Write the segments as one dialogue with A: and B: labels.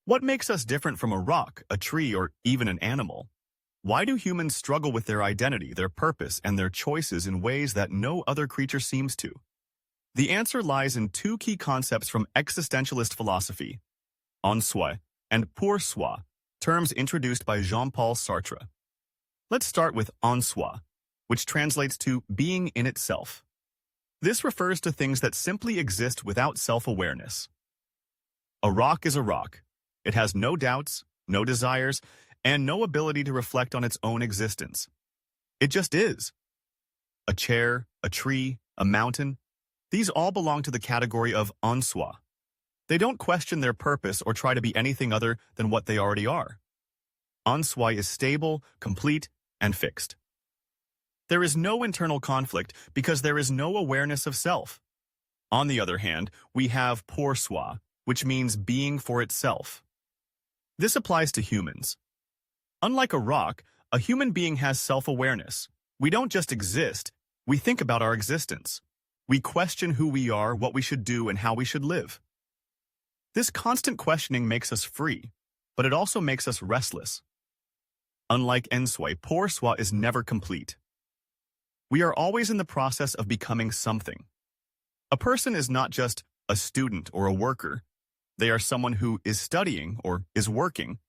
A: What makes us different from a rock, a tree, or even an animal? Why do humans struggle with their identity, their purpose, and their choices in ways that no other creature seems to? The answer lies in two key concepts from existentialist philosophy, En-Soi and Pour-Soi, terms introduced by Jean-Paul Sartre. Let's start with En-Soi, which translates to being in itself. This refers to things that simply exist without self-awareness. A rock is a rock. It has no doubts, no desires, and no ability to reflect on its own existence. It just is. A chair, a tree, a mountain, these all belong to the category of En-Soi. They don't question their purpose or try to be anything other than what they already are. En-Soi is stable, complete, and fixed. There is no internal conflict because there is no awareness of self. On the other hand, we have Pour-Soi, which means being for itself. This applies to humans. Unlike a rock, a human being has self-awareness. We don't just exist, we think about our existence. We question who we are, what we should do, and how we should live. This constant questioning makes us free, but it also makes us restless. Unlike En-Soi, Pour-Soi is never complete. We are always in the process of becoming something. A person is not just a student or a worker. They are someone who is studying or is working,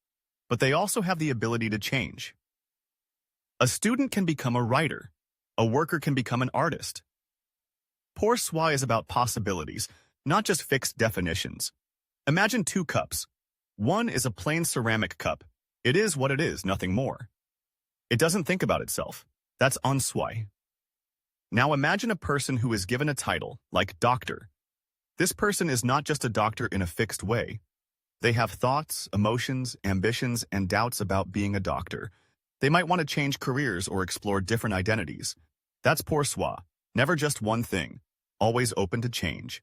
A: but they also have the ability to change. A student can become a writer. A worker can become an artist. Pour-Soi is about possibilities, not just fixed definitions. Imagine two cups. One is a plain ceramic cup. It is what it is, nothing more. It doesn't think about itself. That's En-Soi. Now imagine a person who is given a title, like doctor. This person is not just a doctor in a fixed way. They have thoughts, emotions, ambitions, and doubts about being a doctor. They might want to change careers or explore different identities. That's Pour-Soi, never just one thing, always open to change.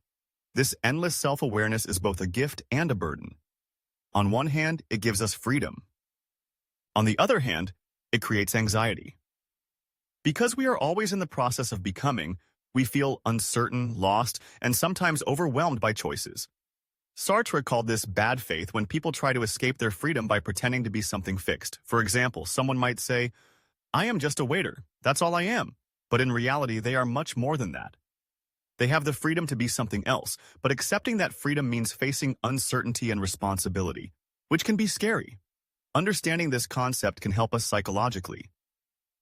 A: This endless self-awareness is both a gift and a burden. On one hand, it gives us freedom. On the other hand, it creates anxiety. Because we are always in the process of becoming, we feel uncertain, lost, and sometimes overwhelmed by choices. Sartre called this bad faith when people try to escape their freedom by pretending to be something fixed. For example, someone might say, "I am just a waiter. That's all I am." But in reality, they are much more than that. They have the freedom to be something else, but accepting that freedom means facing uncertainty and responsibility, which can be scary. Understanding this concept can help us psychologically.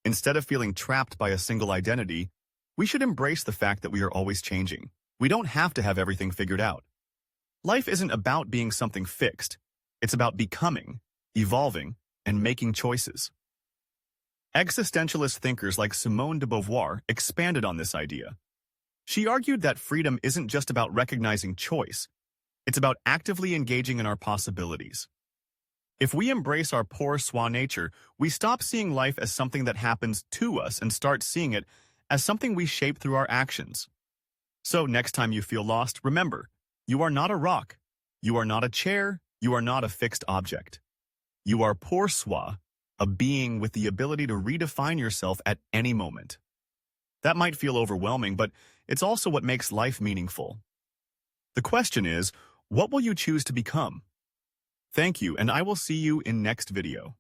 A: Instead of feeling trapped by a single identity, we should embrace the fact that we are always changing. We don't have to have everything figured out. Life isn't about being something fixed. It's about becoming, evolving, and making choices. Existentialist thinkers like Simone de Beauvoir expanded on this idea. She argued that freedom isn't just about recognizing choice. It's about actively engaging in our possibilities. If we embrace our Pour-Soi nature, we stop seeing life as something that happens to us and start seeing it as something we shape through our actions. So next time you feel lost, remember, you are not a rock, you are not a chair, you are not a fixed object. You are Pour-Soi, a being with the ability to redefine yourself at any moment. That might feel overwhelming, but it's also what makes life meaningful. The question is, what will you choose to become? Thank you, and I will see you in next video.